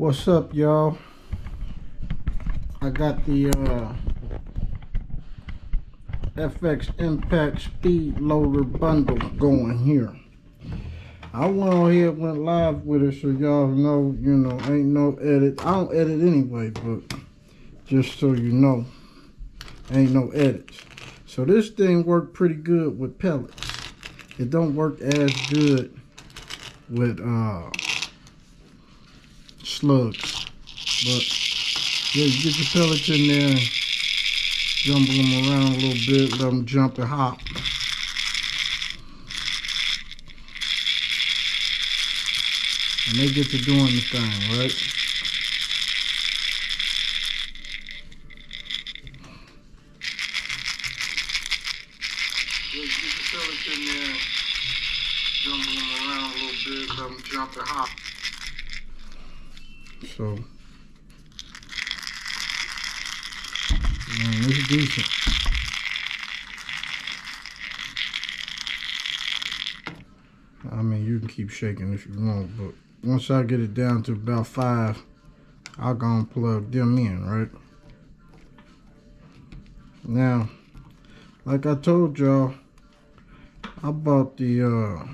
What's up, y'all? I got the FX Impact Speed Loader bundle going here. I went on here, went live with it, so y'all know, ain't no edit. I don't edit anyway, but just so you know, ain't no edits. So this thing worked pretty good with pellets. It don't work as good with slugs, but yeah, you get your pellets in there and jumble them around a little bit, let them jump and hop. And they get to doing the thing, right? Yeah, you get your pellets in there, jumble them around a little bit, let them jump and hop. So, man, it's decent. I mean, you can keep shaking if you want, but once I get it down to about 5, I'll go and plug them in, right? Now, like I told y'all, I bought the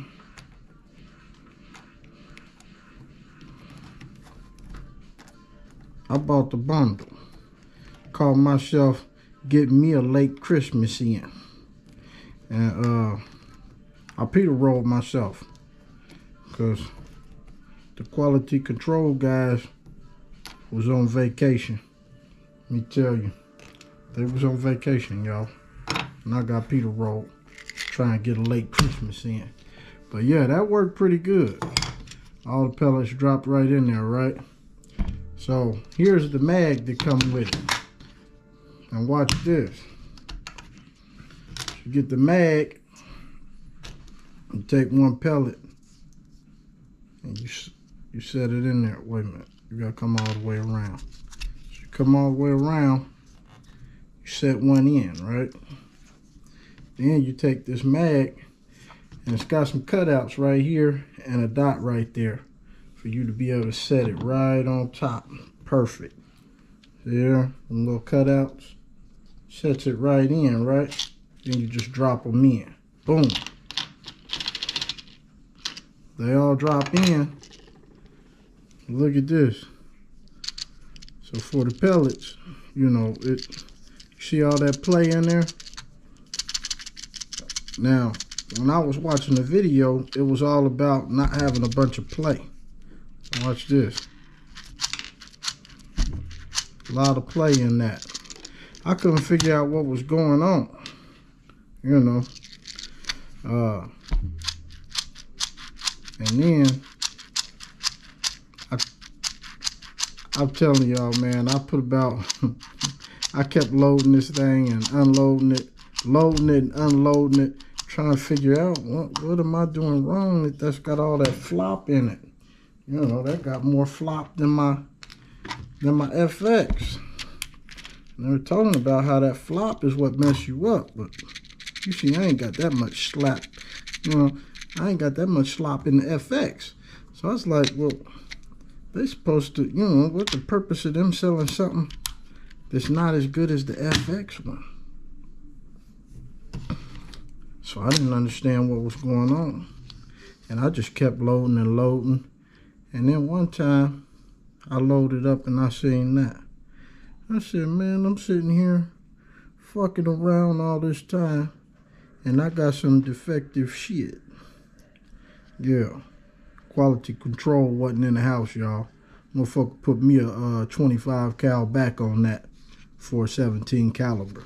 bundle. Called myself Get Me a Late Christmas In. And I Peter rolled myself because the quality control guys was on vacation. Let me tell you, they was on vacation, y'all. And I got Peter rolled trying to get a late Christmas in. But yeah, that worked pretty good. All the pellets dropped right in there, right? So here's the mag that comes with it. And watch this. You get the mag, you take one pellet, and you set it in there. Wait a minute, you gotta come all the way around. So you come all the way around, you set one in, right? Then you take this mag, and it's got some cutouts right here and a dot right there for you to be able to set it right on top. Perfect. There, some little cutouts. Sets it right in, right? Then you just drop them in. Boom. They all drop in. Look at this. So for the pellets, you see all that play in there? Now, when I was watching the video, it was all about not having a bunch of play. Watch this. A lot of play in that. I couldn't figure out what was going on. And then I'm telling y'all, man, I put about I kept loading this thing and unloading it, loading it and unloading it, trying to figure out what am I doing wrong that's got all that flop in it. That got more flop than my FX. And they were talking about how that flop is what mess you up, but you see, I ain't got that much slap. I ain't got that much slop in the FX. So I was like, well, they supposed to, what's the purpose of them selling something that's not as good as the FX one? So I didn't understand what was going on. And I just kept loading and loading. And then one time, I loaded up and I seen that. I said, man, I'm sitting here fucking around all this time and I got some defective shit. Yeah. Quality control wasn't in the house, y'all. Motherfucker put me a 25 cal back on that for a 17 caliber.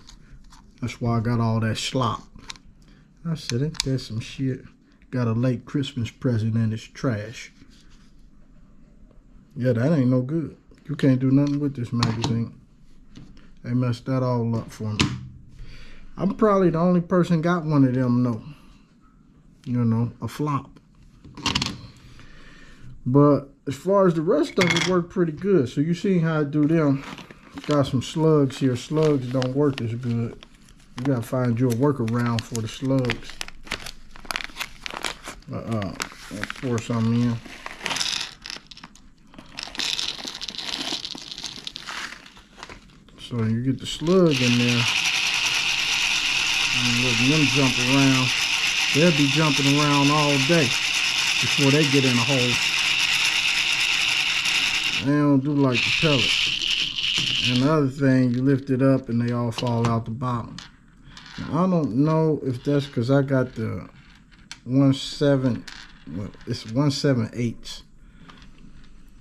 That's why I got all that slop. I said, ain't that some shit? Got a late Christmas present and it's trash. Yeah, that ain't no good. You can't do nothing with this magazine. They messed that all up for me. I'm probably the only person got one of them, though. A flop. But as far as the rest of it, worked pretty good. So you see how I do them. Got some slugs here. Slugs don't work as good. You gotta find you a workaround for the slugs. Pour some in. So you get the slug in there, and letting them jump around. They'll be jumping around all day before they get in a hole. They don't do like the pellet. And the other thing, you lift it up and they all fall out the bottom. Now, I don't know if that's because I got the 1/7/8.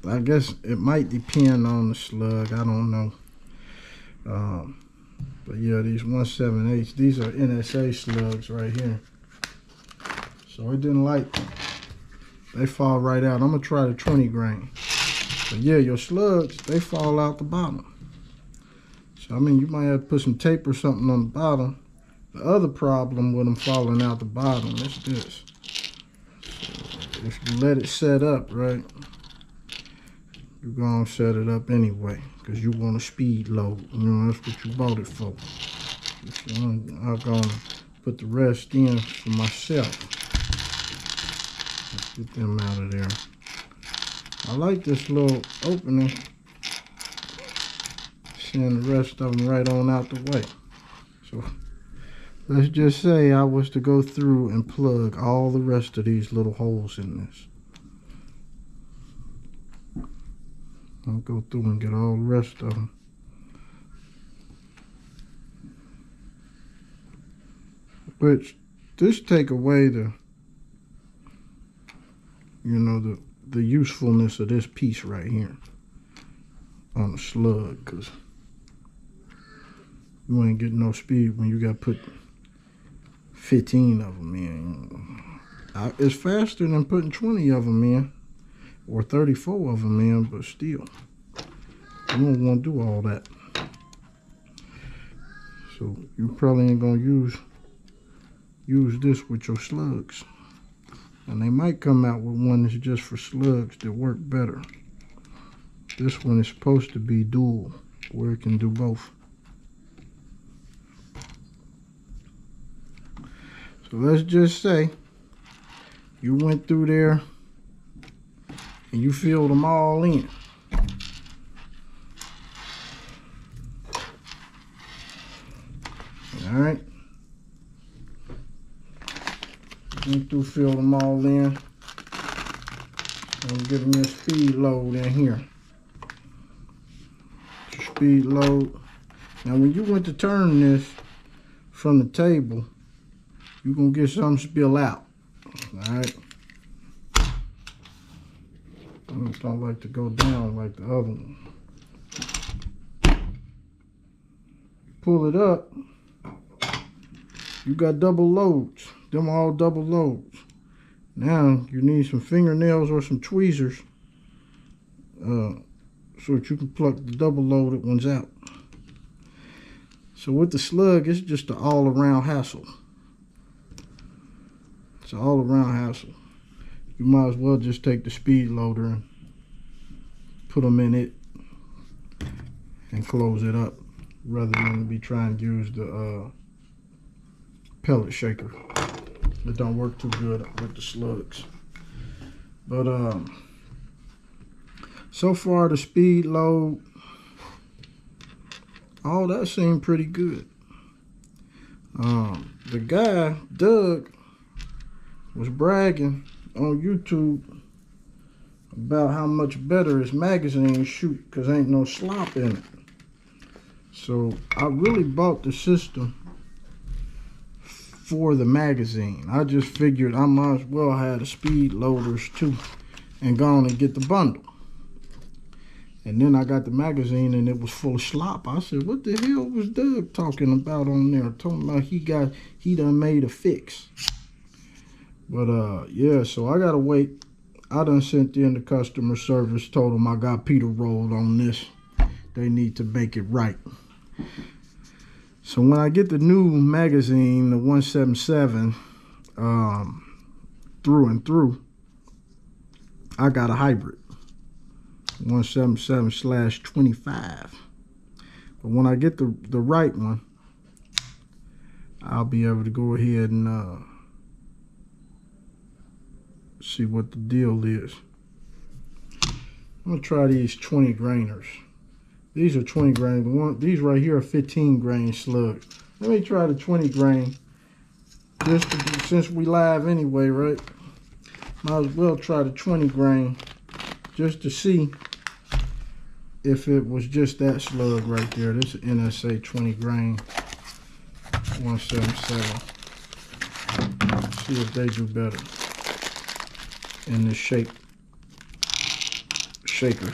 I guess it might depend on the slug. I don't know. But yeah, these 1/7/8, these are NSA slugs right here. So it didn't like them. They fall right out. I'm gonna try the 20 grain. But yeah, your slugs, they fall out the bottom. So I mean, you might have to put some tape or something on the bottom. The other problem with them falling out the bottom is this. So if you let it set up, right, you're gonna set it up anyway, because you want a speed load. You know, that's what you bought it for. So I'm gonna put the rest in for myself. Let's get them out of there. I like this little opening. Send the rest of them right on out the way. So let's just say I was to go through and plug all the rest of these little holes in this. I'll go through and get all the rest of them. Which this take away the, you know, the usefulness of this piece right here on the slug, because you ain't getting no speed when you got to put 15 of them in. It's faster than putting 20 of them in, or 34 of them in, but still, you don't want to do all that. So you probably ain't gonna use this with your slugs. And they might come out with one that's just for slugs that work better. This one is supposed to be dual, where it can do both. So let's just say you went through there and you filled them all in. All right. Went through, filled them all in. I'm giving you a speed load in here. Speed load. Now when you went to turn this from the table, you're gonna get some spill out. Alright. I don't like to go down like the other one. Pull it up. You got double loads. Them all double loads. Now you need some fingernails or some tweezers so that you can pluck the double loaded ones out. So with the slug, it's just an all-around hassle. It's an all-around hassle. You might as well just take the speed loader and put them in it and close it up, rather than be trying to use the pellet shaker. It don't work too good with the slugs. But so far the speed load, all that seemed pretty good. The guy, Doug, was bragging on YouTube about how much better his magazines shoot because ain't no slop in it. So I really bought the system for the magazine. I just figured I might as well have the speed loaders too and go on and get the bundle. And then I got the magazine and it was full of slop. I said, what the hell was Doug talking about on there? Talking about he done made a fix. But yeah, so I gotta wait. I done sent in the customer service, told them I got Peter rolled on this. They need to make it right. So when I get the new magazine, the 177, through and through, I got a hybrid, 177/25. But when I get the right one, I'll be able to go ahead and see what the deal is. I'm gonna try these 20 grainers. These are 20 grain. These right here are 15 grain slugs. Let me try the 20 grain. Just to, since we live anyway, right? Might as well try the 20 grain just to see if it was just that slug right there. This is NSA 20 grain 177. See if they do better in this shaker.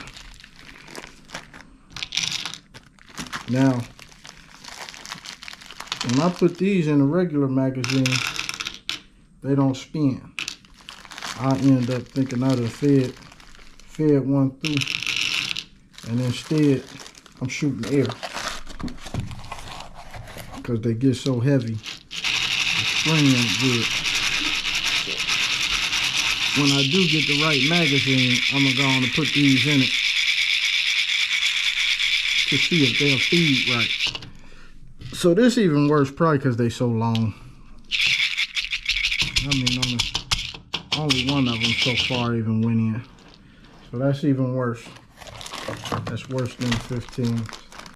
Now, when I put these in a regular magazine, they don't spin. I end up thinking I done fed one through, and instead I'm shooting air because they get so heavy. The spring ain't good. When I do get the right magazine, I'm gonna go on and put these in it to see if they'll feed right. So this even worse probably because they so long. I mean, only one of them so far even went in. So that's even worse. That's worse than 15.